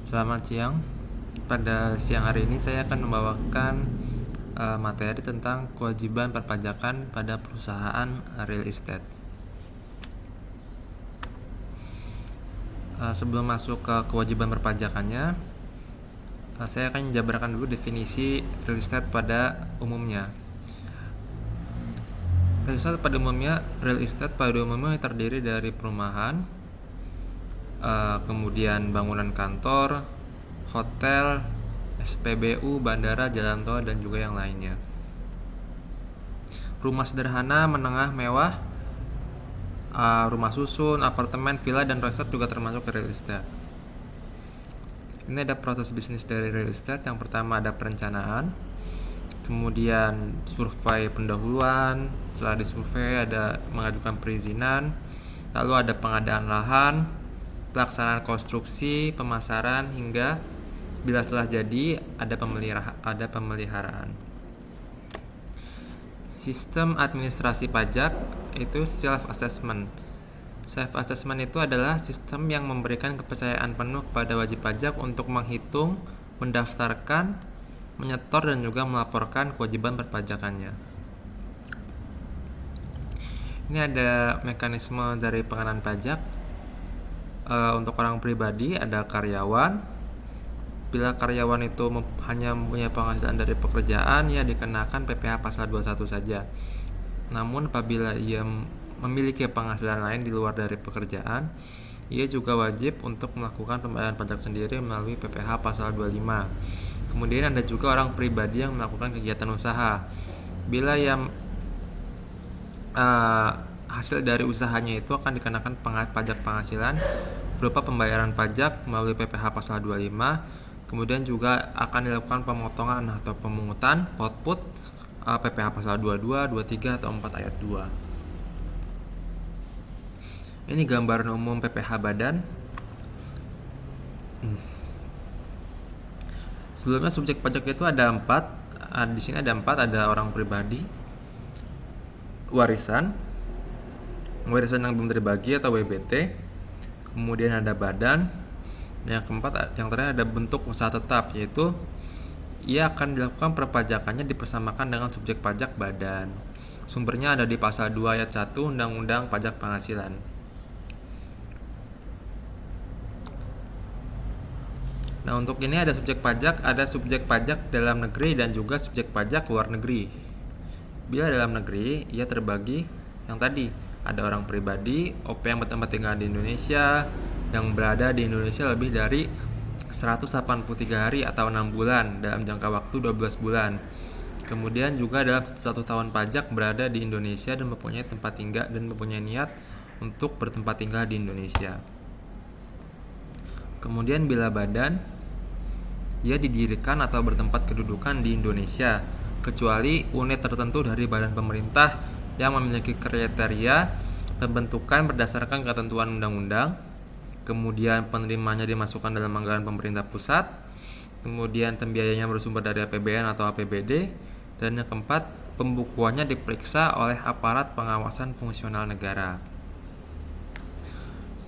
Selamat siang. Pada siang hari ini saya akan membawakan materi tentang kewajiban perpajakan pada perusahaan real estate. Sebelum masuk ke kewajiban perpajakannya, saya akan menjabarkan dulu definisi real estate pada umumnya. Real estate pada umumnya terdiri dari perumahan, kemudian bangunan kantor, hotel, SPBU, bandara, jalan tol, dan juga yang lainnya. Rumah sederhana, menengah, mewah, rumah susun, apartemen, villa, dan resort juga termasuk ke real estate. Ini ada proses bisnis dari real estate. Yang pertama ada perencanaan, kemudian survei pendahuluan, setelah disurvei ada mengajukan perizinan, lalu ada pengadaan lahan, pelaksanaan konstruksi, pemasaran, hingga bila setelah jadi ada pemeliharaan. Sistem administrasi pajak itu self-assessment. Self-assessment itu adalah sistem yang memberikan kepercayaan penuh kepada wajib pajak untuk menghitung, mendaftarkan, menyetor, dan juga melaporkan kewajiban perpajakannya. Ini ada mekanisme dari pengenaan pajak. Untuk orang pribadi ada karyawan. Bila karyawan itu hanya mempunyai penghasilan dari pekerjaan, ia dikenakan PPh pasal 21 saja. Namun apabila ia memiliki penghasilan lain di luar dari pekerjaan, ia juga wajib untuk melakukan pembayaran pajak sendiri melalui PPh pasal 25. Kemudian ada juga orang pribadi yang melakukan kegiatan usaha. Bila yang hasil dari usahanya itu akan dikenakan pajak penghasilan berupa pembayaran pajak melalui PPh pasal 25. Kemudian juga akan dilakukan pemotongan atau pemungutan output PPh pasal 22, 23, atau 4 ayat 2. Ini gambaran umum PPh badan. Sebelumnya subjek pajak itu ada 4. Di sini ada 4, ada orang pribadi, warisan yang belum terbagi atau WBT, kemudian ada badan, dan yang terakhir ada bentuk usaha tetap, yaitu ia akan dilakukan perpajakannya dipersamakan dengan subjek pajak badan. Sumbernya ada di pasal 2 ayat 1 Undang-Undang Pajak Penghasilan. Nah, untuk ini ada subjek pajak dalam negeri dan juga subjek pajak luar negeri. Bila dalam negeri, ia terbagi yang tadi, ada orang pribadi, OP yang bertempat tinggal di Indonesia, yang berada di Indonesia lebih dari 183 hari atau 6 bulan dalam jangka waktu 12 bulan. Kemudian juga dalam 1 tahun pajak berada di Indonesia dan mempunyai tempat tinggal dan mempunyai niat untuk bertempat tinggal di Indonesia. Kemudian bila badan, ia didirikan atau bertempat kedudukan di Indonesia, kecuali unit tertentu dari badan pemerintah yang memiliki kriteria pembentukan berdasarkan ketentuan undang-undang. Kemudian penerimanya dimasukkan dalam anggaran pemerintah pusat. Kemudian pembiayanya bersumber dari APBN atau APBD. Dan yang keempat, pembukuannya diperiksa oleh aparat pengawasan fungsional negara.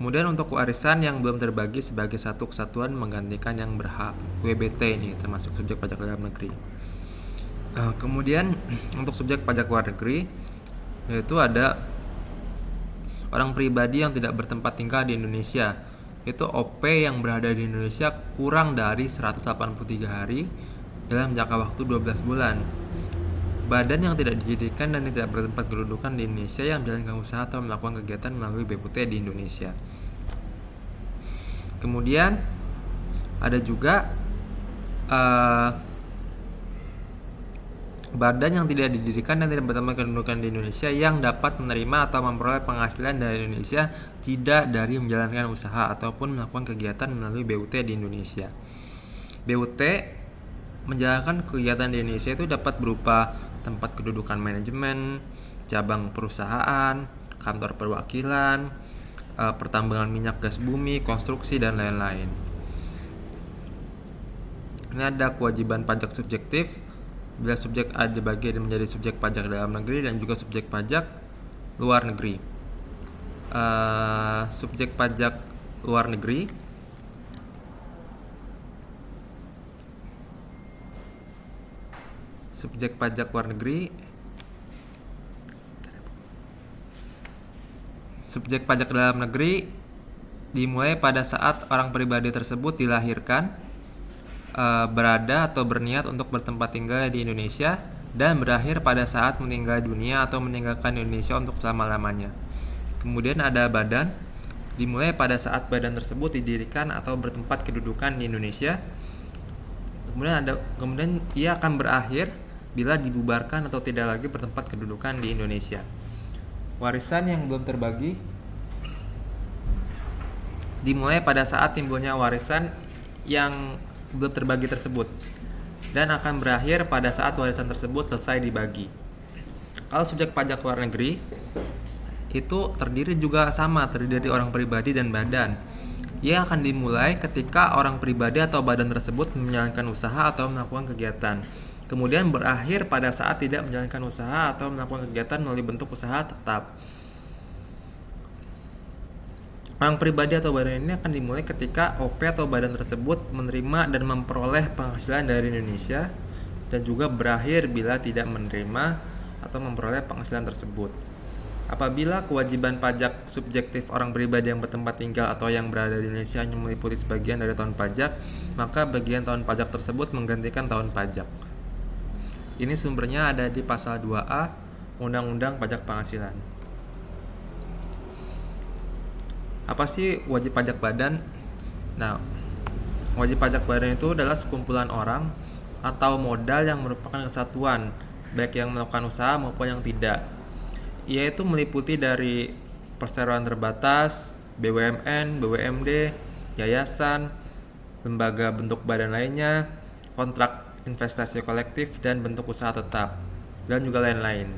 Kemudian untuk warisan yang belum terbagi sebagai satu kesatuan menggantikan yang berhak, WBT ini termasuk subjek pajak dalam negeri. Kemudian untuk subjek pajak luar negeri, yaitu ada orang pribadi yang tidak bertempat tinggal di Indonesia, itu OP yang berada di Indonesia kurang dari 183 hari dalam jangka waktu 12 bulan. Badan yang tidak didirikan dan tidak bertempat kedudukan di Indonesia yang menjalankan usaha atau melakukan kegiatan melalui BPT di Indonesia. Kemudian ada juga badan yang tidak didirikan dan tidak bertempat kedudukan di Indonesia yang dapat menerima atau memperoleh penghasilan dari Indonesia tidak dari menjalankan usaha ataupun melakukan kegiatan melalui BUT di Indonesia. BUT menjalankan kegiatan di Indonesia itu dapat berupa tempat kedudukan manajemen, cabang perusahaan, kantor perwakilan, pertambangan minyak gas bumi, konstruksi, dan lain-lain. Ini ada kewajiban pajak subjektif. Bila subjek A dibagi menjadi subjek pajak dalam negeri dan juga subjek pajak luar negeri. Subjek pajak luar negeri Subjek pajak luar negeri. Subjek pajak dalam negeri dimulai pada saat orang pribadi tersebut dilahirkan, berada atau berniat untuk bertempat tinggal di Indonesia, dan berakhir pada saat meninggal dunia atau meninggalkan Indonesia untuk selama-lamanya. Kemudian ada badan, dimulai pada saat badan tersebut didirikan atau bertempat kedudukan di Indonesia. Kemudian ia akan berakhir bila dibubarkan atau tidak lagi bertempat kedudukan di Indonesia. Warisan yang belum terbagi dimulai pada saat timbulnya warisan yang belum terbagi tersebut dan akan berakhir pada saat warisan tersebut selesai dibagi. Kalau subjek pajak luar negeri itu terdiri dari orang pribadi dan badan. Ia akan dimulai ketika orang pribadi atau badan tersebut menjalankan usaha atau melakukan kegiatan. Kemudian berakhir pada saat tidak menjalankan usaha atau melakukan kegiatan melalui bentuk usaha tetap. Orang pribadi atau badan ini akan dimulai ketika OP atau badan tersebut menerima dan memperoleh penghasilan dari Indonesia dan juga berakhir bila tidak menerima atau memperoleh penghasilan tersebut. Apabila kewajiban pajak subjektif orang pribadi yang bertempat tinggal atau yang berada di Indonesia hanya meliputi sebagian dari tahun pajak, maka bagian tahun pajak tersebut menggantikan tahun pajak. Ini sumbernya ada di pasal 2A Undang-Undang Pajak Penghasilan. Apa sih wajib pajak badan? Nah, wajib pajak badan itu adalah sekumpulan orang atau modal yang merupakan kesatuan, baik yang melakukan usaha maupun yang tidak. Ia itu meliputi dari perseroan terbatas, BUMN, BUMD, yayasan, lembaga bentuk badan lainnya, kontrak investasi kolektif, dan bentuk usaha tetap, dan juga lain-lain.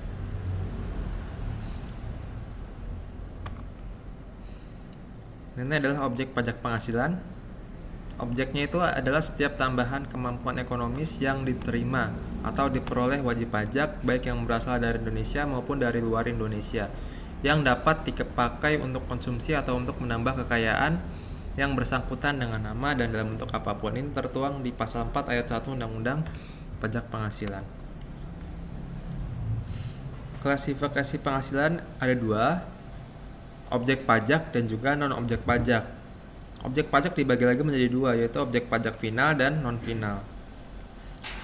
Ini adalah objek pajak penghasilan. Objeknya itu adalah setiap tambahan kemampuan ekonomis yang diterima atau diperoleh wajib pajak, baik yang berasal dari Indonesia maupun dari luar Indonesia, yang dapat dipakai untuk konsumsi atau untuk menambah kekayaan yang bersangkutan dengan nama dan dalam bentuk apapun. Ini tertuang di pasal 4 ayat 1 Undang-Undang Pajak Penghasilan. Klasifikasi penghasilan ada dua, objek pajak dan juga non-objek pajak. Objek pajak dibagi lagi menjadi dua, yaitu objek pajak final dan non-final.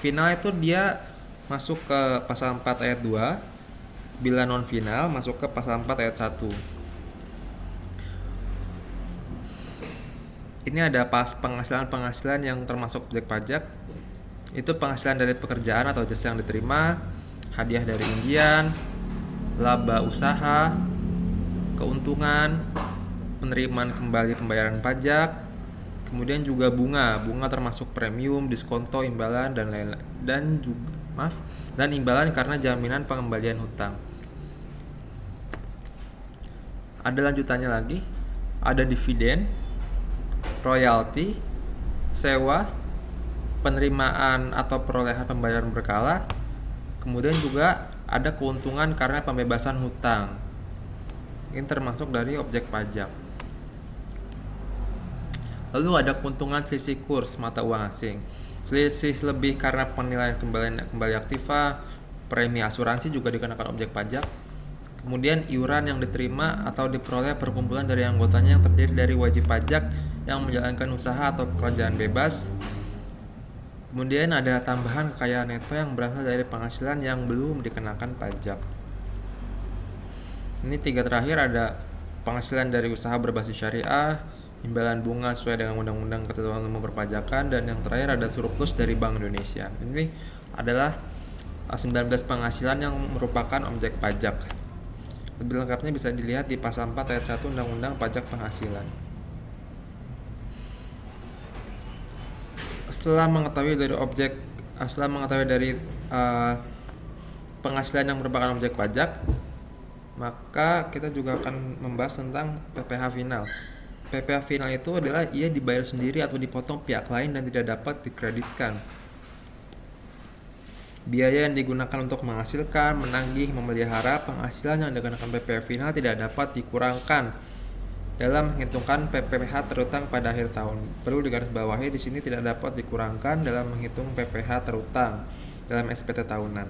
Final itu dia masuk ke pasal 4 ayat 2, bila non-final masuk ke pasal 4 ayat 1. Ini ada penghasilan yang termasuk objek pajak. Itu penghasilan dari pekerjaan atau jasa yang diterima, hadiah dari undian, laba usaha, keuntungan, penerimaan kembali pembayaran pajak, kemudian juga bunga termasuk premium, diskonto, imbalan dan imbalan karena jaminan pengembalian hutang. Ada lanjutannya lagi, ada dividen, royalti, sewa, penerimaan atau perolehan pembayaran berkala, kemudian juga ada keuntungan karena pembebasan hutang. Ini termasuk dari objek pajak. Lalu ada keuntungan selisih kurs mata uang asing, selisih lebih karena penilaian kembali aktiva, premi asuransi juga dikenakan objek pajak. Kemudian iuran yang diterima atau diperoleh perkumpulan dari anggotanya yang terdiri dari wajib pajak yang menjalankan usaha atau pekerjaan bebas. Kemudian ada tambahan kekayaan neto yang berasal dari penghasilan yang belum dikenakan pajak. Ini tiga terakhir ada penghasilan dari usaha berbasis syariah, imbalan bunga sesuai dengan Undang-Undang Ketentuan Umum Perpajakan, dan yang terakhir ada surplus dari Bank Indonesia. Ini adalah 19 penghasilan yang merupakan objek pajak. Lebih lengkapnya bisa dilihat di pasal 4 ayat 1 Undang-Undang Pajak Penghasilan. Setelah mengetahui dari penghasilan yang merupakan objek pajak, maka kita juga akan membahas tentang PPh final. PPh final itu adalah ia dibayar sendiri atau dipotong pihak lain dan tidak dapat dikreditkan. Biaya yang digunakan untuk menghasilkan, menagih, memelihara penghasilan yang dikenakan PPh final tidak dapat dikurangkan dalam menghitungkan PPh terutang pada akhir tahun. Perlu digarisbawahi di sini tidak dapat dikurangkan dalam menghitung PPh terutang dalam SPT tahunan.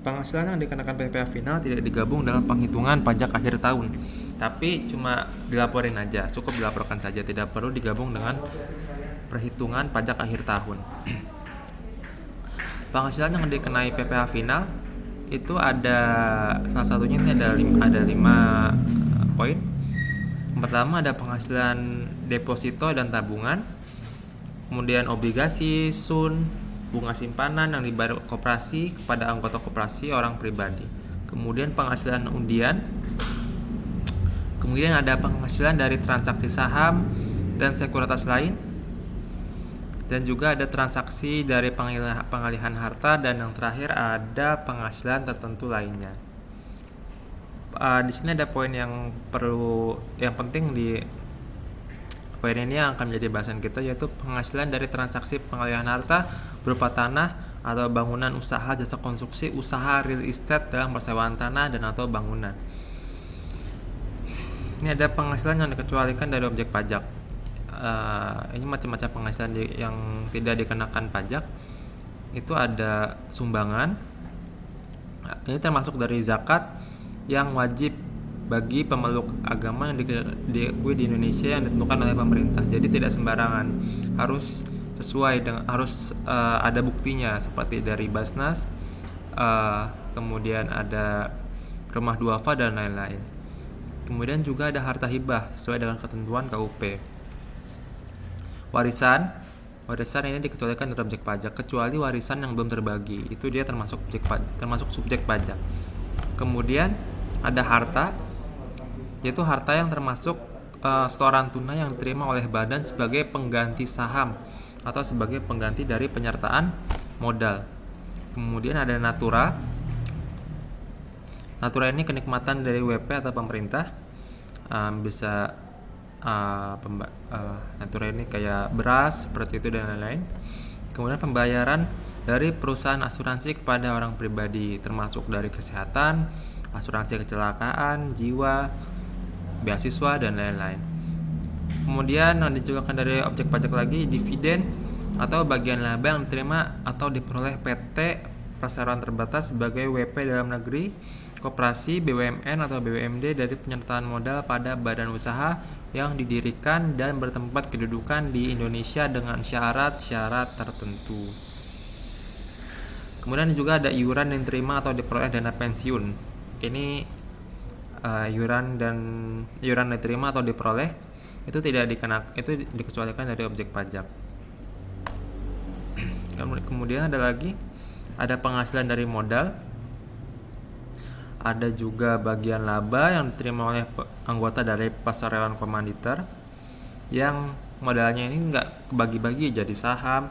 Penghasilan yang dikenakan PPh final tidak digabung dalam penghitungan pajak akhir tahun, tapi cuma dilaporin aja, cukup dilaporkan saja, tidak perlu digabung dengan perhitungan pajak akhir tahun. Penghasilan yang dikenai PPh final itu ada salah satunya ini ada 5 poin. Yang pertama ada penghasilan deposito dan tabungan, kemudian obligasi, sun, bunga simpanan yang dibayar koperasi kepada anggota koperasi orang pribadi, kemudian penghasilan undian, kemudian ada penghasilan dari transaksi saham dan sekuritas lain, dan juga ada transaksi dari pengalihan harta, dan yang terakhir ada penghasilan tertentu lainnya. Di sini ada poin yang penting di poin ini yang akan menjadi bahasan kita, yaitu penghasilan dari transaksi pengalihan harta berupa tanah atau bangunan, usaha jasa konstruksi, usaha real estate dalam persewaan tanah dan atau bangunan. Ini ada penghasilan yang dikecualikan dari objek pajak. Ini macam-macam penghasilan yang tidak dikenakan pajak. Itu ada sumbangan. Ini termasuk dari zakat yang wajib bagi pemeluk agama yang diakui di Indonesia yang ditentukan oleh pemerintah. Jadi tidak sembarangan, harus sesuai dengan ada buktinya, seperti dari Basnas, kemudian ada rumah duafa dan lain-lain. Kemudian juga ada harta hibah sesuai dengan ketentuan KUP. Warisan ini dikecualikan dari objek pajak kecuali warisan yang belum terbagi, itu dia termasuk subjek pajak. Kemudian ada harta, yaitu harta yang termasuk setoran tunai yang diterima oleh badan sebagai pengganti saham atau sebagai pengganti dari penyertaan modal. Kemudian ada natura. Natura ini kenikmatan dari WP atau pemerintah. Natura ini kayak beras, seperti itu dan lain-lain. Kemudian pembayaran dari perusahaan asuransi kepada orang pribadi, termasuk dari kesehatan, asuransi kecelakaan, jiwa, beasiswa dan lain-lain. Kemudian yang dijualkan dari objek pajak lagi, dividen atau bagian laba yang diterima atau diperoleh PT perseroan terbatas sebagai WP dalam negeri, koperasi, BUMN atau BUMD dari penyertaan modal pada badan usaha yang didirikan dan bertempat kedudukan di Indonesia dengan syarat-syarat tertentu. Kemudian juga ada iuran yang diterima atau diperoleh dana pensiun. Ini iuran yang diterima atau diperoleh itu dikecualikan dari objek pajak. Kemudian ada penghasilan dari modal, ada juga bagian laba yang diterima oleh anggota dari perseroan komanditer yang modalnya ini nggak kebagi-bagi jadi saham,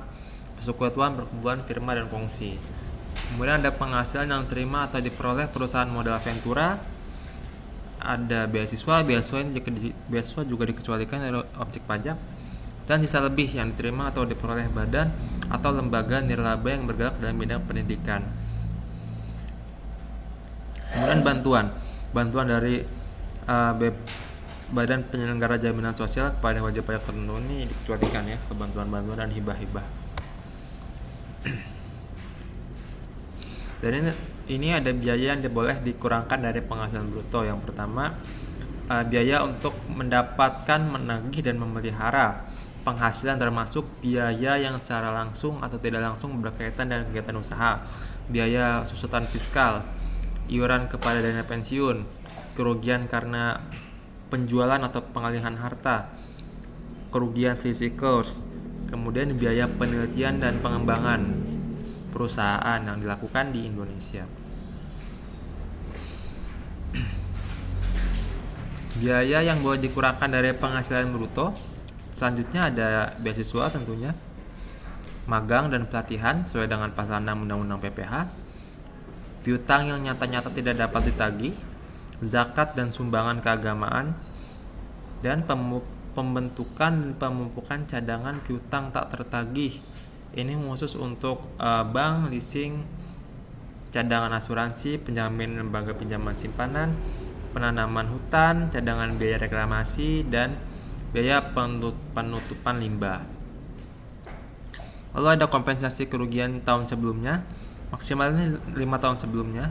persekutuan, perkumpulan, firma dan kongsi. Kemudian ada penghasilan yang diterima atau diperoleh perusahaan modal ventura, ada beasiswa juga dikecualikan dari objek pajak, dan sisa lebih yang diterima atau diperoleh badan atau lembaga nirlaba yang bergerak dalam bidang pendidikan. Kemudian bantuan dari Badan Penyelenggara Jaminan Sosial kepada wajib pajak tertentu ini dikecualikan ya, ke bantuan-bantuan dan hibah-hibah. Dan ini ada biaya yang boleh dikurangkan dari penghasilan bruto. Yang pertama, biaya untuk mendapatkan, menagih dan memelihara penghasilan, termasuk biaya yang secara langsung atau tidak langsung berkaitan dengan kegiatan usaha, biaya susutan fiskal, iuran kepada dana pensiun, kerugian karena penjualan atau pengalihan harta, kerugian selisih kurs, kemudian biaya penelitian dan pengembangan perusahaan yang dilakukan di Indonesia. Biaya yang boleh dikurangkan dari penghasilan bruto, selanjutnya ada beasiswa tentunya, magang dan pelatihan sesuai dengan pasal 6 Undang-Undang PPH, piutang yang nyata-nyata tidak dapat ditagih, zakat dan sumbangan keagamaan, dan pembentukan dan pemumpukan cadangan piutang tak tertagih. Ini khusus untuk bank, leasing, cadangan asuransi, penjamin lembaga pinjaman simpanan, penanaman hutan, cadangan biaya reklamasi, dan biaya penutupan limbah. Lalu ada kompensasi kerugian tahun sebelumnya, maksimalnya 5 tahun sebelumnya.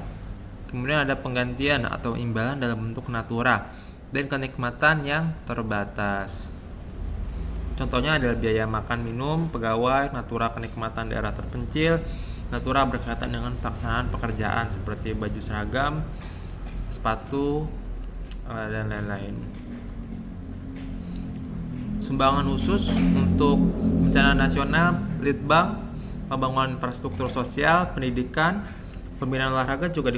Kemudian ada penggantian atau imbalan dalam bentuk natura dan kenikmatan yang terbatas. Contohnya adalah biaya makan minum pegawai, natura kenikmatan daerah terpencil, natura berkaitan dengan pelaksanaan pekerjaan seperti baju seragam, sepatu, dan lain-lain. Sumbangan khusus untuk bencana nasional, Litbang, pembangunan infrastruktur sosial, pendidikan, pembinaan olahraga juga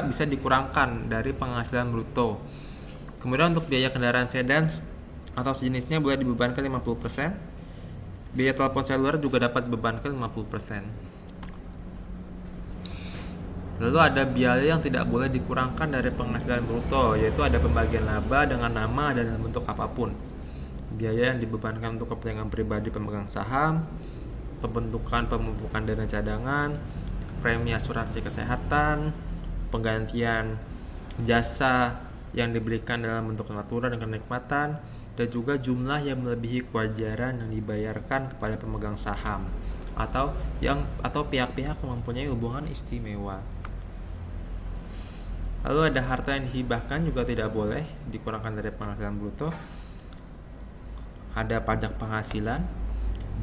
bisa dikurangkan dari penghasilan bruto. Kemudian untuk biaya kendaraan sedan atau sejenisnya boleh dibebankan 50%. Biaya telepon seluler juga dapat dibebankan 50%. Lalu ada biaya yang tidak boleh dikurangkan dari penghasilan bruto, yaitu ada pembagian laba dengan nama dan dalam bentuk apapun. Biaya yang dibebankan untuk kepentingan pribadi pemegang saham, pembentukan pemupukan dana cadangan, premi asuransi kesehatan, penggantian jasa yang diberikan dalam bentuk natura dan kenikmatan, dan juga jumlah yang melebihi kewajaran yang dibayarkan kepada pemegang saham atau pihak-pihak yang mempunyai hubungan istimewa. Lalu ada harta yang dihibahkan juga tidak boleh dikurangkan dari penghasilan bruto. Ada pajak penghasilan,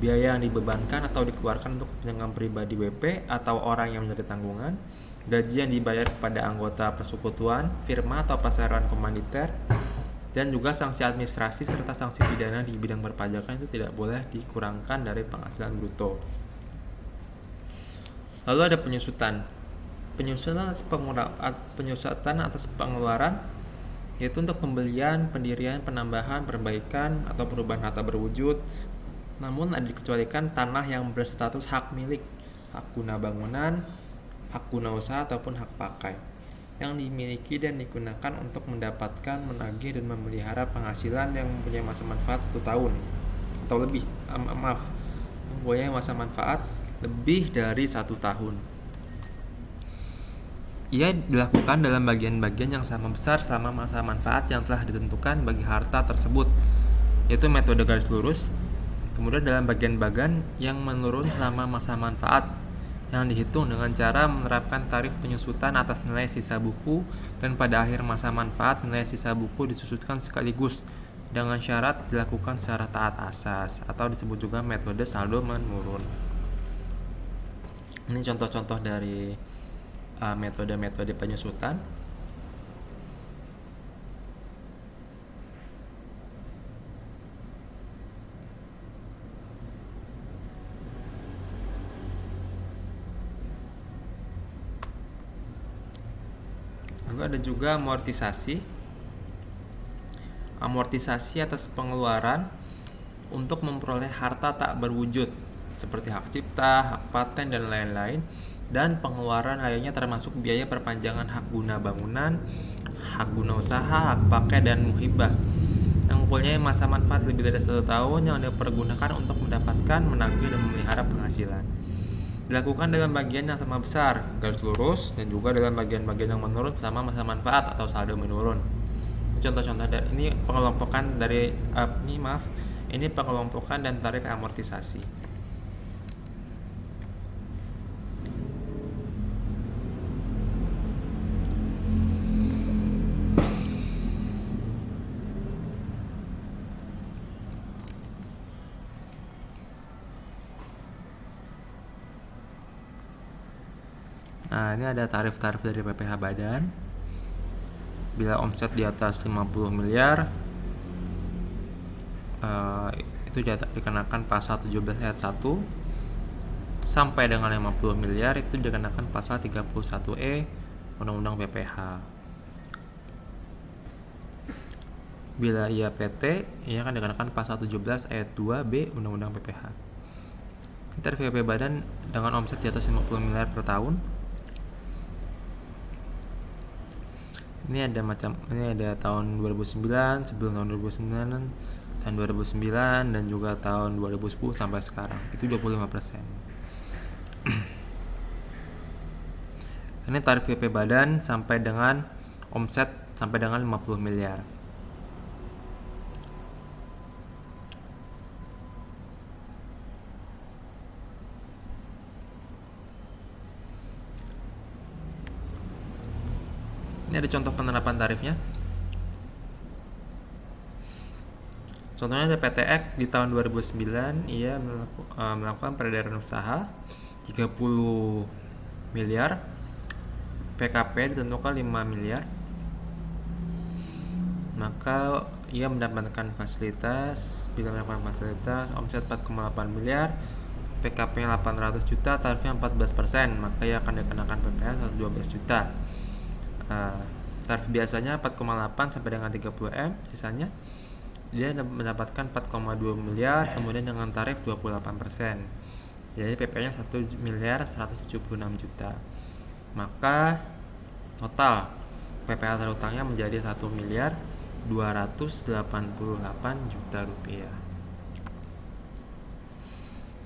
biaya yang dibebankan atau dikeluarkan untuk kepentingan pribadi WP atau orang yang menjadi tanggungan, gaji yang dibayar kepada anggota persekutuan, firma atau perseroan komanditer, dan juga sanksi administrasi serta sanksi pidana di bidang perpajakan itu tidak boleh dikurangkan dari penghasilan bruto. Lalu ada penyusutan atas pengeluaran, yaitu untuk pembelian, pendirian, penambahan, perbaikan, atau perubahan harta berwujud. Namun ada dikecualikan tanah yang berstatus hak milik, hak guna bangunan, hak guna usaha, ataupun hak pakai yang dimiliki dan digunakan untuk mendapatkan, menagih, dan memelihara penghasilan yang mempunyai masa manfaat 1 tahun atau lebih. Mempunyai masa manfaat lebih dari 1 tahun. Ia dilakukan dalam bagian-bagian yang sama besar selama masa manfaat yang telah ditentukan bagi harta tersebut, yaitu metode garis lurus. Kemudian dalam bagian-bagian yang menurun selama masa manfaat yang dihitung dengan cara menerapkan tarif penyusutan atas nilai sisa buku, dan pada akhir masa manfaat nilai sisa buku disusutkan sekaligus dengan syarat dilakukan secara taat asas, atau disebut juga metode saldo menurun. Ini contoh-contoh dari metode-metode penyusutan. Lalu ada juga amortisasi atas pengeluaran untuk memperoleh harta tak berwujud seperti hak cipta, hak paten, dan lain-lain, dan pengeluaran lainnya termasuk biaya perpanjangan hak guna bangunan, hak guna usaha, hak pakai, dan muhibah yang mempunyai masa manfaat lebih dari 1 tahun yang dipergunakan untuk mendapatkan, menagih, dan memelihara penghasilan. Dilakukan dalam bagian yang sama besar, garis lurus, dan juga dalam bagian-bagian yang menurun selama masa manfaat atau saldo menurun. Contoh-contoh dari ini pengelompokan dan tarif amortisasi. Nah, ini ada tarif-tarif dari PPh Badan. Bila omset di atas 50 miliar itu dikenakan pasal 17 ayat 1, sampai dengan 50 miliar itu dikenakan pasal 31E Undang-Undang PPh. Bila ia PT, ia akan dikenakan pasal 17 ayat 2B Undang-Undang PPh. Tarif PP Badan dengan omset di atas 50 miliar per tahun. Ini ada tahun 2009, sebelum tahun 2009, tahun 2009, dan juga tahun 2010 sampai sekarang. Itu 25%. Ini tarif PP Badan sampai dengan omset sampai dengan 50 miliar. Ini ada contoh penerapan tarifnya. Contohnya ada PTX di tahun 2009, ia melakukan peredaran usaha 30 miliar, PKP ditentukan 5 miliar. Maka ia mendapatkan fasilitas, bila mendapatkan fasilitas omset 4,8 miliar, PKP-nya 800 juta, tarifnya 14%, maka ia akan dikenakan PPh 112 juta. Tarif biasanya 4,8 sampai dengan 30M, sisanya dia mendapatkan 4,2 miliar, kemudian dengan tarif 28%. Jadi PP-nya 1 miliar 176 juta. Maka total PPh terutangnya menjadi 1 miliar 288 juta rupiah.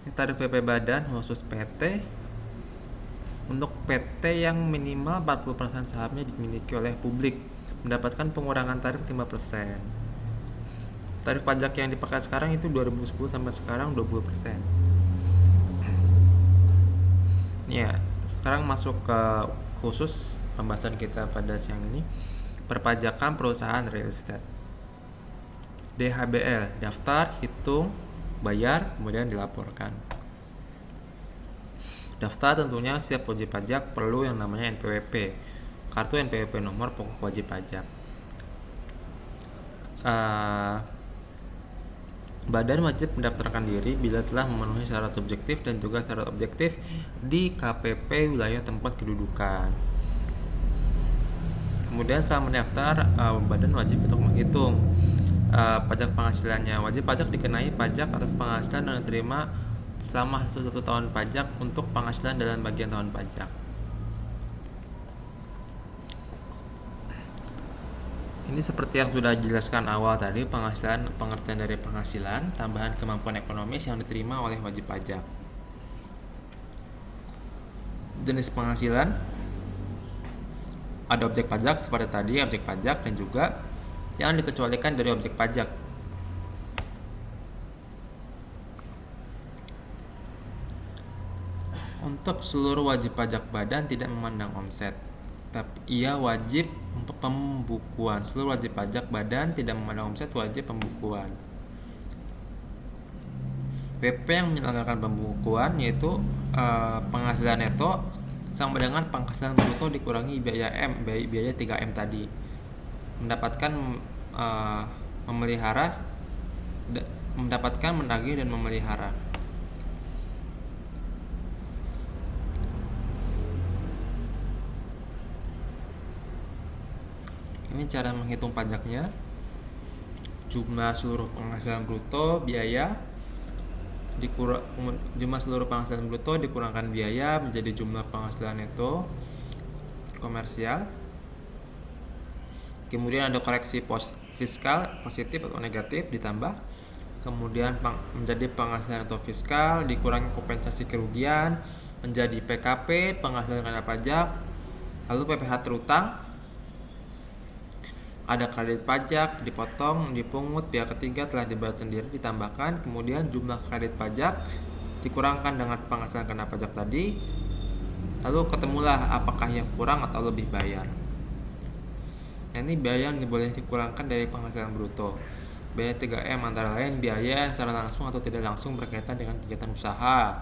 Ini tarif PP badan khusus PT. Untuk PT yang minimal 40% sahamnya dimiliki oleh publik mendapatkan pengurangan tarif 5%. Tarif pajak yang dipakai sekarang itu 2010 sampai sekarang 20%. Ya, sekarang masuk ke khusus pembahasan kita pada siang ini, perpajakan perusahaan real estate. DHBL, daftar, hitung, bayar, kemudian dilaporkan. Daftar tentunya setiap wajib pajak perlu yang namanya NPWP, kartu NPWP nomor pokok wajib pajak. Badan wajib mendaftarkan diri bila telah memenuhi syarat subjektif dan juga syarat objektif di KPP wilayah tempat kedudukan. Kemudian setelah mendaftar, badan wajib untuk menghitung pajak penghasilannya. Wajib pajak dikenai pajak atas penghasilan yang diterima selama 1 tahun pajak untuk penghasilan dalam bagian tahun pajak. Ini seperti yang sudah dijelaskan awal tadi, penghasilan, pengertian dari penghasilan, tambahan kemampuan ekonomis yang diterima oleh wajib pajak. Jenis penghasilan, ada objek pajak seperti tadi, objek pajak, dan juga yang dikecualikan dari objek pajak. Untuk seluruh wajib pajak badan tidak memandang omset, tapi ia wajib pembukuan. Seluruh wajib pajak badan tidak memandang omset, wajib pembukuan. PP yang menyelenggarakan pembukuan yaitu penghasilan neto sama dengan penghasilan bruto dikurangi biaya M, biaya 3M tadi. Mendapatkan mendapatkan, menagih, dan memelihara. Ini cara menghitung pajaknya. Jumlah seluruh penghasilan bruto biaya jumlah seluruh penghasilan bruto dikurangkan biaya menjadi jumlah penghasilan neto komersial. Kemudian ada koreksi fiskal positif atau negatif ditambah. Kemudian menjadi penghasilan neto fiskal dikurangi kompensasi kerugian menjadi PKP penghasilan kena pajak. Lalu PPh terutang, ada kredit pajak, dipotong, dipungut, pihak ketiga telah dibayar sendiri, ditambahkan. Kemudian jumlah kredit pajak dikurangkan dengan penghasilan kena pajak tadi. Lalu ketemulah apakah yang kurang atau lebih bayar. Nah, ini biaya yang boleh dikurangkan dari penghasilan bruto. Biaya 3M antara lain biaya yang secara langsung atau tidak langsung berkaitan dengan kegiatan usaha,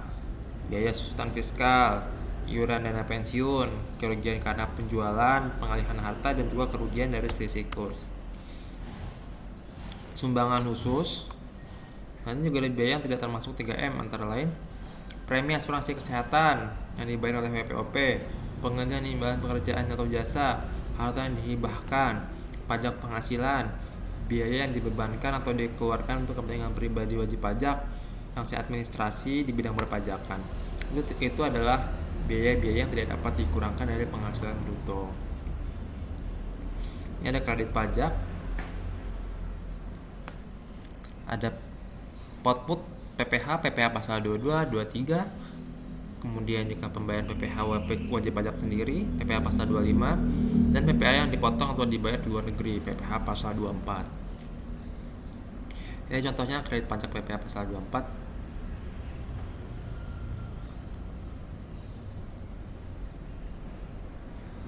biaya susunan fiskal, iuran dana pensiun, kerugian karena penjualan, pengalihan harta, dan juga kerugian dari selisih kurs. Sumbangan khusus, dan juga ada biaya yang tidak termasuk 3M antara lain premi asuransi kesehatan yang dibayar oleh WPOP, penggantian imbalan pekerjaan atau jasa, harta yang dihibahkan, pajak penghasilan, biaya yang dibebankan atau dikeluarkan untuk kepentingan pribadi wajib pajak, sanksi administrasi di bidang perpajakan. Itu adalah biaya-biaya yang tidak dapat dikurangkan dari penghasilan bruto. Ini ada kredit pajak, ada potput PPh pasal 22, 23, kemudian jika pembayaran PPh wajib pajak sendiri, PPh pasal 25, dan PPh yang dipotong atau dibayar di luar negeri, PPh pasal 24. Ini contohnya kredit pajak PPh pasal 24.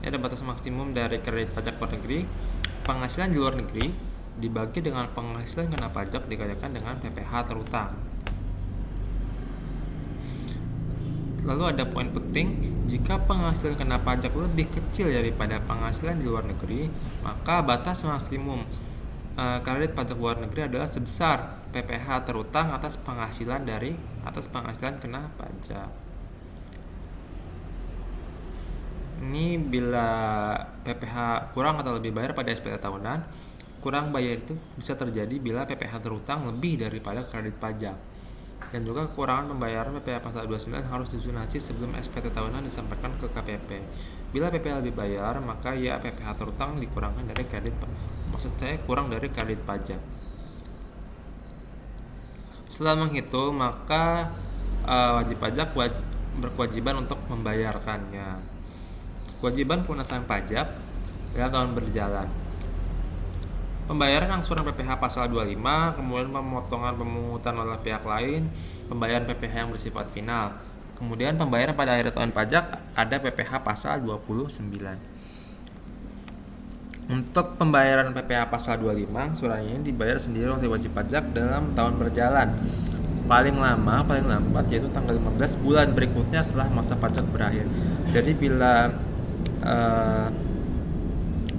Ini ada batas maksimum dari kredit pajak luar negeri. Penghasilan di luar negeri dibagi dengan penghasilan kena pajak dikalikan dengan PPh terutang. Lalu ada poin penting, jika penghasilan kena pajak lebih kecil daripada penghasilan di luar negeri, maka batas maksimum kredit pajak luar negeri adalah sebesar PPh terutang atas penghasilan kena pajak. Ini bila PPh kurang atau lebih bayar pada SPT tahunan, kurang bayar itu bisa terjadi bila PPh terutang lebih daripada kredit pajak. Dan juga kekurangan pembayaran PPh pasal 29 harus disunasi sebelum SPT tahunan disampaikan ke KPP. Bila PPh lebih bayar, maka ya PPh terutang dikurangkan dari kurang dari kredit pajak. Setelah menghitung, maka wajib pajak berkewajiban untuk membayarkannya. Kewajiban pelunasan pajak dalam tahun berjalan. Pembayaran angsuran PPh pasal 25, kemudian pemotongan pemungutan oleh pihak lain, pembayaran PPh yang bersifat final. Kemudian pembayaran pada akhir tahun pajak ada PPh pasal 29. Untuk pembayaran PPh pasal 25, angsuran ini dibayar sendiri oleh wajib pajak dalam tahun berjalan. Paling lambat yaitu tanggal 15 bulan berikutnya setelah masa pajak berakhir. Jadi bila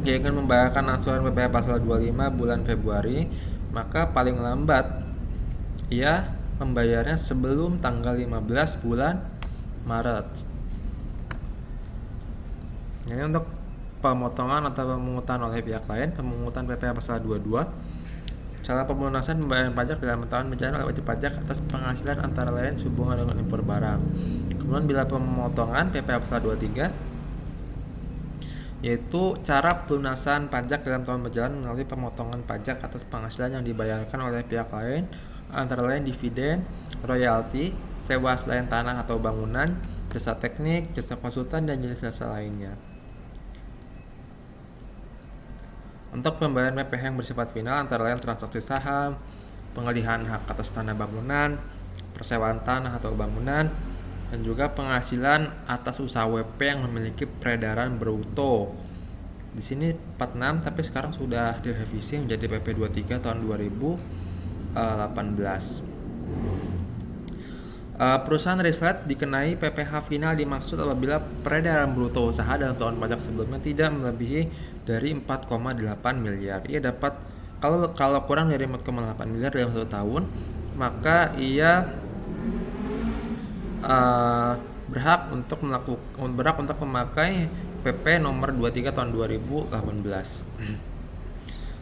dia ingin membayarkan angsuran PPh pasal 25 bulan Februari, maka paling lambat ia membayarnya sebelum tanggal 15 bulan Maret. Ini untuk pemotongan atau pemungutan oleh pihak lain, pemungutan PPh pasal 22. Cara pelunasan pembayaran pajak dalam tahun berjalan oleh wajib pajak atas penghasilan antara lain sehubungan dengan impor barang. Kemudian bila pemotongan PPh pasal 23, yaitu cara pelunasan pajak dalam tahun berjalan melalui pemotongan pajak atas penghasilan yang dibayarkan oleh pihak lain, antara lain dividen, royalti, sewa selain tanah atau bangunan, jasa teknik, jasa konsultan, dan jenis jasa lainnya. Untuk pembayaran PPh yang bersifat final antara lain transaksi saham, pengalihan hak atas tanah bangunan, persewaan tanah atau bangunan, dan juga penghasilan atas usaha WP yang memiliki peredaran bruto. Di sini 46 tapi sekarang sudah direvisi menjadi PP 23 tahun 2018. Perusahaan riset dikenai PPh final dimaksud apabila peredaran bruto usaha dalam tahun pajak sebelumnya tidak melebihi dari 4,8 miliar. Ia dapat kalau kurang dari 4,8 miliar dalam 1 tahun, maka ia berhak untuk memakai PP nomor 23 tahun 2018.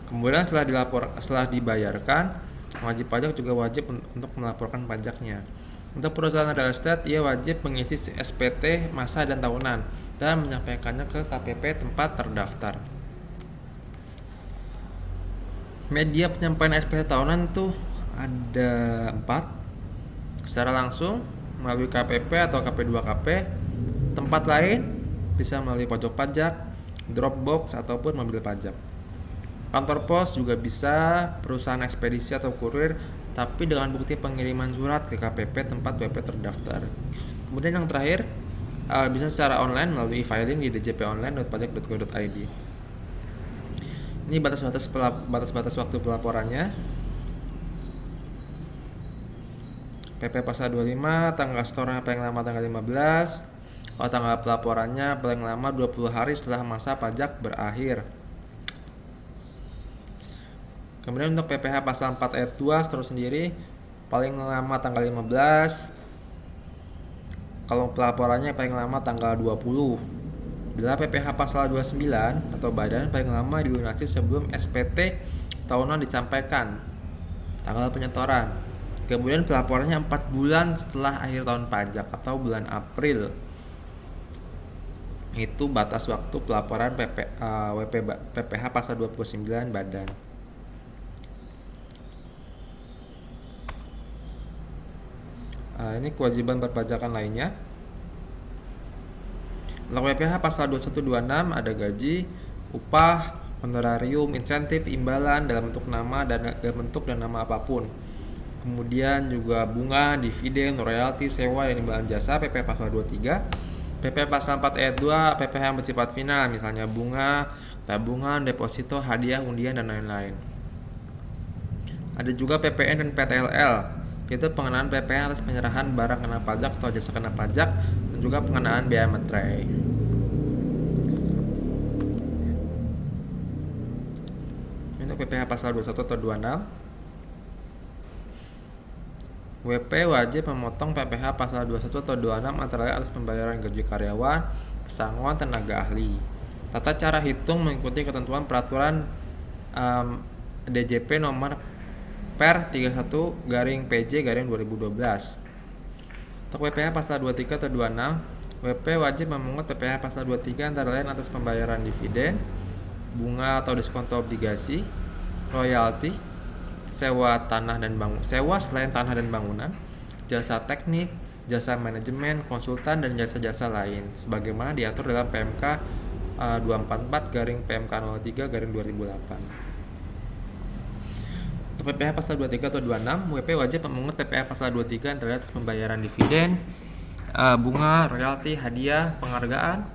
Kemudian setelah dibayarkan, wajib pajak juga wajib untuk melaporkan pajaknya. Untuk perusahaan real estate, ia wajib mengisi SPT masa dan tahunan dan menyampaikannya ke KPP tempat terdaftar. Media penyampaian SPT tahunan itu ada 4. Secara langsung melalui KPP atau KP2KP, tempat lain bisa melalui pojok pajak, Dropbox ataupun mobil pajak. Kantor pos juga bisa, perusahaan ekspedisi atau kurir, tapi dengan bukti pengiriman surat ke KPP tempat WP terdaftar. Kemudian yang terakhir, bisa secara online melalui e-filing di djponline.pajak.go.id. Ini batas-batas waktu pelaporannya. PP pasal 25, tanggal setornya paling lama tanggal 15. Kalau tanggal pelaporannya paling lama 20 hari setelah masa pajak berakhir. Kemudian untuk PPh pasal 4 ayat 2 seterus sendiri paling lama tanggal 15. Kalau pelaporannya paling lama tanggal 20. Bila PPh pasal 29 atau badan paling lama dilunasi sebelum SPT tahunan disampaikan tanggal penyetoran. Kemudian pelaporannya 4 bulan setelah akhir tahun pajak atau bulan April. Itu batas waktu pelaporan PPh pasal 29 badan. Ini kewajiban perpajakan lainnya. Untuk PPh pasal 2126 ada gaji, upah, honorarium, insentif, imbalan dalam bentuk nama dan dalam bentuk dan nama apapun. Kemudian juga bunga, dividen, royalti, sewa, dan imbalan jasa, PPh pasal 23. PPh pasal 4 ayat 2, PPh yang bersifat final, misalnya bunga, tabungan, deposito, hadiah, undian, dan lain-lain. Ada juga PPN dan PTLL, yaitu pengenaan PPh atas penyerahan barang kena pajak atau jasa kena pajak, dan juga pengenaan biaya materai. Untuk PPh pasal 21 atau 26, WP wajib memotong PPh pasal 21 atau 26 antara lain atas pembayaran gaji karyawan, pesangon, tenaga ahli. Tata cara hitung mengikuti ketentuan peraturan DJP nomor per 31/PJ/2012. Untuk PPh pasal 23 atau 26, WP wajib memungut PPh pasal 23 antara lain atas pembayaran dividen, bunga atau diskonto obligasi, royalti, sewa selain tanah dan bangunan, jasa teknik, jasa manajemen, konsultan, dan jasa-jasa lain sebagaimana diatur dalam PMK 244/PMK 03/2008. Untuk PPh pasal 23 atau 26, WP wajib memungut PPh pasal 23 antara lain atas pembayaran dividen, bunga, royalti, hadiah, penghargaan.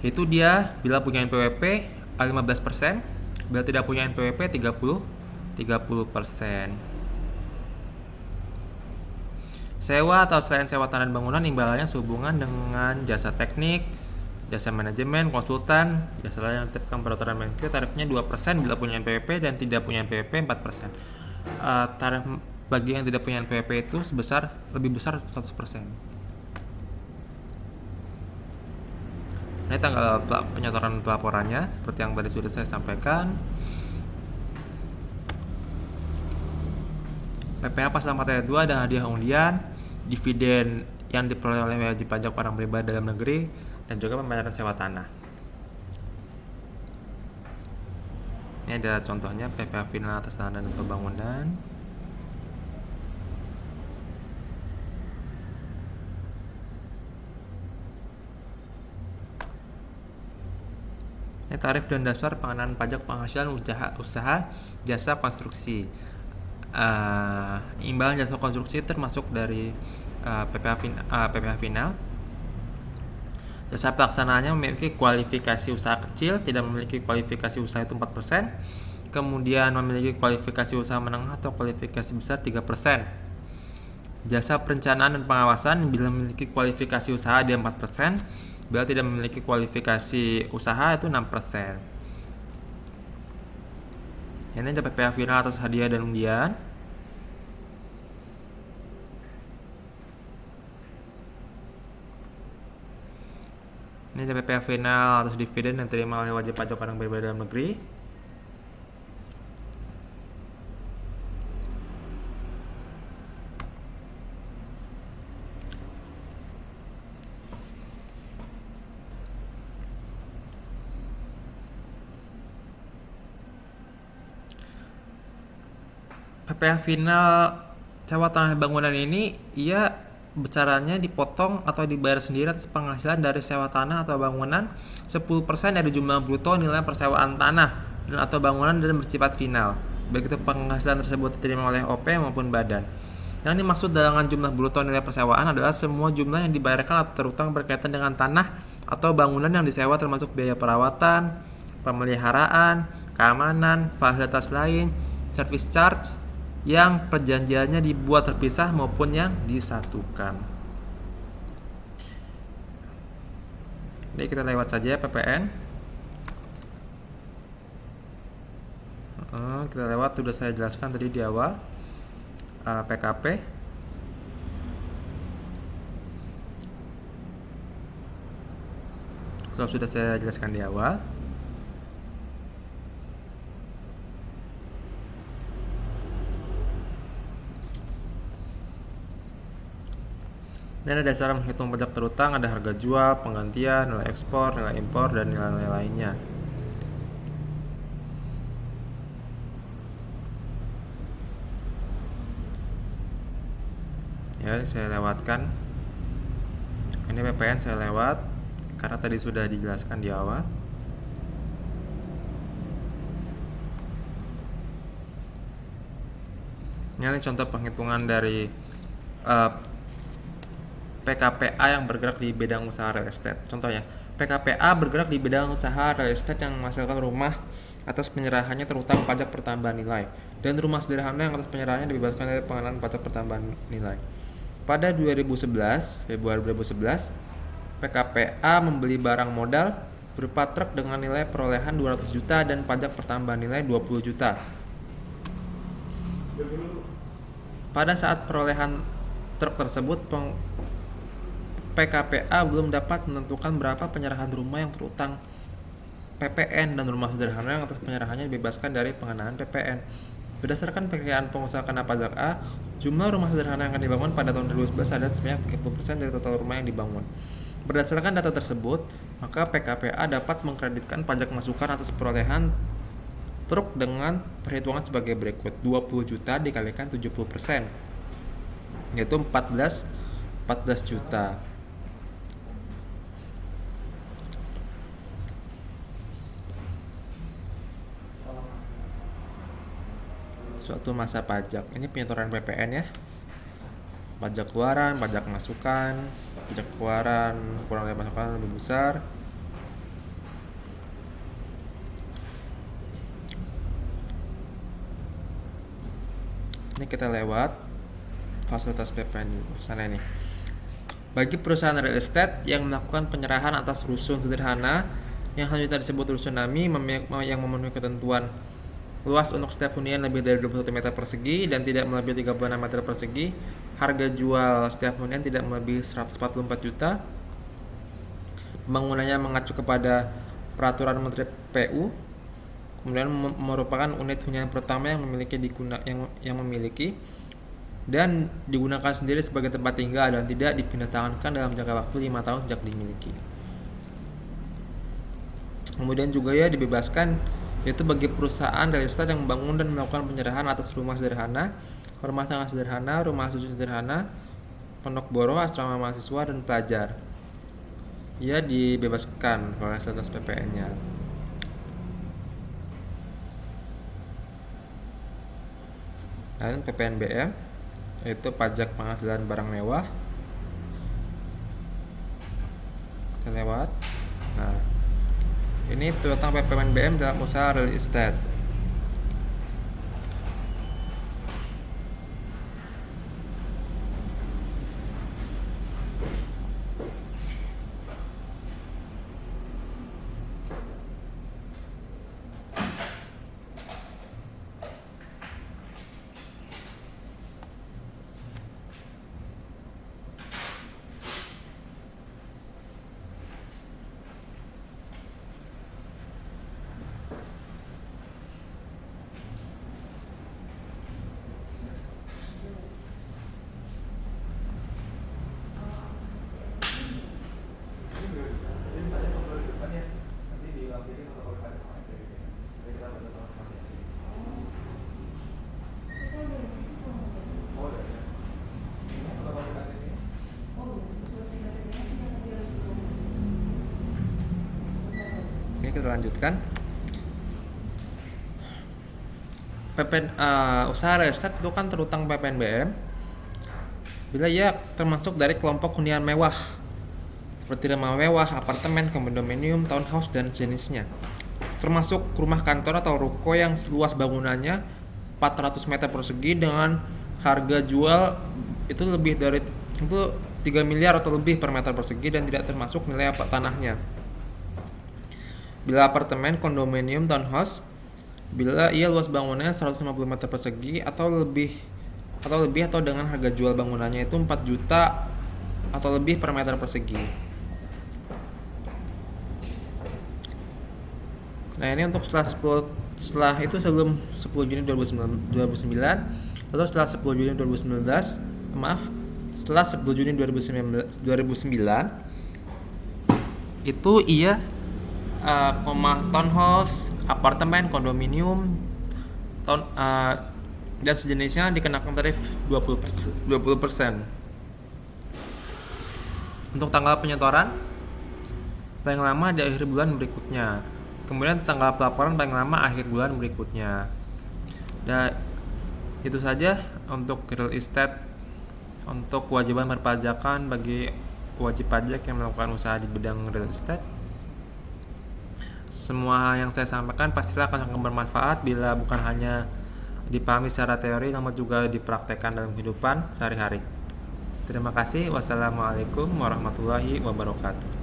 Itu dia bila punya NPWP 15%, bila tidak punya NPWP 30%. Sewa atau selain sewa tanah dan bangunan, imbalannya sehubungan dengan jasa teknik, jasa manajemen, konsultan, jasa lain yang ditetapkan peraturan Menkeu, tarifnya 2% bila punya NPWP dan tidak punya NPWP 4%. Tarif bagi yang tidak punya NPWP itu lebih besar 100%. Ini tanggal penyetoran pelaporannya seperti yang tadi sudah saya sampaikan. PPh pasal 4 ayat 2 ada hadiah undian, dividen yang diperoleh oleh wajib pajak orang pribadi dalam negeri, dan juga pembayaran sewa tanah. Ini ada contohnya PPh final atas tanah dan pembangunan. Ini tarif dan dasar pengenaan pajak penghasilan usaha jasa konstruksi. Imbalan jasa konstruksi termasuk dari PPh final. Jasa pelaksanaannya memiliki kualifikasi usaha kecil, tidak memiliki kualifikasi usaha itu 4%, kemudian memiliki kualifikasi usaha menengah atau kualifikasi besar 3%. Jasa perencanaan dan pengawasan bila memiliki kualifikasi usaha dia 4%, bila tidak memiliki kualifikasi usaha itu 6%. Ini ada PPh final atas hadiah dan undian. Ini ada PPh final atas dividen yang diterima oleh wajib pajak orang pribadi dalam negeri. PPh final sewa tanah bangunan ini besarannya dipotong atau dibayar sendiri atas penghasilan dari sewa tanah atau bangunan 10% dari jumlah bruto nilai persewaan tanah dan atau bangunan dan bersifat final, baik itu penghasilan tersebut diterima oleh OP maupun badan. Yang dimaksud dengan jumlah bruto nilai persewaan adalah semua jumlah yang dibayarkan atau terutang berkaitan dengan tanah atau bangunan yang disewa, termasuk biaya perawatan, pemeliharaan, keamanan, fasilitas lain, service charge yang perjanjiannya dibuat terpisah maupun yang disatukan. Ini kita lewat saja PPN. Kita lewat, sudah saya jelaskan tadi di awal. PKP. Kalau sudah saya jelaskan di awal. Dan ada dasar menghitung pajak terutang, ada harga jual, penggantian, nilai ekspor, nilai impor, dan nilai-nilai lainnya. Ya, ini saya lewatkan. Ini PPN saya lewat. karena tadi sudah dijelaskan di awal. Ini contoh penghitungan dari PKPA yang bergerak di bidang usaha real estate. Contohnya, PKPA bergerak di bidang usaha real estate yang menghasilkan rumah atas penyerahannya terutang pajak pertambahan nilai, dan rumah sederhana yang atas penyerahannya dibebaskan dari pengenaan pajak pertambahan nilai. Pada Februari 2011, PKPA membeli barang modal berupa truk dengan nilai perolehan 200 juta dan pajak pertambahan nilai 20 juta. Pada saat perolehan truk tersebut, PKPA belum dapat menentukan berapa penyerahan rumah yang terutang PPN dan rumah sederhana yang atas penyerahannya dibebaskan dari pengenaan PPN. Berdasarkan perkiraan pengusaha kena pajak A, jumlah rumah sederhana yang akan dibangun pada tahun 2011 ada sebanyak 30% dari total rumah yang dibangun. Berdasarkan data tersebut, maka PKPA dapat mengkreditkan pajak masukan atas perolehan truk dengan perhitungan sebagai berikut: 20 juta dikalikan 70%, yaitu 14 juta. Suatu masa pajak. Ini penyetoran PPN ya. Pajak keluaran, pajak masukan, pajak keluaran kurang dari masukan lebih besar. Ini kita lewat fasilitas PPN sana ini. Bagi perusahaan real estate yang melakukan penyerahan atas rusun sederhana yang selanjutnya disebut rusun nami yang memenuhi ketentuan luas untuk setiap hunian lebih dari 21 meter persegi dan tidak melebihi 36 meter persegi, harga jual setiap hunian tidak melebihi 144 juta. Pembangunannya mengacu kepada peraturan Menteri PU, kemudian merupakan unit hunian pertama yang memiliki dan digunakan sendiri sebagai tempat tinggal dan tidak dipindahtangankan dalam jangka waktu 5 tahun sejak dimiliki. Kemudian juga ya dibebaskan, yaitu bagi perusahaan real estate yang membangun dan melakukan penyerahan atas rumah sederhana, rumah tangga sederhana, rumah susun sederhana, pondok boro, asrama mahasiswa, dan pelajar. Ia dibebaskan fasilitas PPN-nya. Dan PPNBM, yaitu pajak penghasilan barang mewah. Kita lewat. Nah, ini tentang PPNBM dalam usaha real estate. Oke, kita lanjutkan. Usaha real estate itu kan terutang PPNBM bila ia termasuk dari kelompok hunian mewah seperti rumah mewah, apartemen, kondominium, townhouse, dan jenisnya, termasuk rumah kantor atau ruko yang luas bangunannya 400 meter persegi dengan harga jual itu lebih dari 3 miliar atau lebih per meter persegi dan tidak termasuk nilai tanahnya. Bila apartemen, kondominium, townhouse, bila ia luas bangunannya 150 meter persegi atau lebih atau dengan harga jual bangunannya itu 4 juta atau lebih per meter persegi. Nah, ini untuk sebelum 10 Juni 2009 atau setelah 10 Juni 2019, setelah 10 Juni 2009 itu ia townhouse, apartemen, kondominium, dan sejenisnya dikenakan tarif 20%. Untuk tanggal penyetoran paling lama di akhir bulan berikutnya. Kemudian tanggal pelaporan paling lama akhir bulan berikutnya. Dan itu saja untuk real estate, untuk kewajiban perpajakan bagi wajib pajak yang melakukan usaha di bidang real estate. Semua yang saya sampaikan pastilah akan sangat bermanfaat bila bukan hanya dipahami secara teori namun juga dipraktekkan dalam kehidupan sehari-hari. Terima kasih. Wassalamualaikum warahmatullahi wabarakatuh.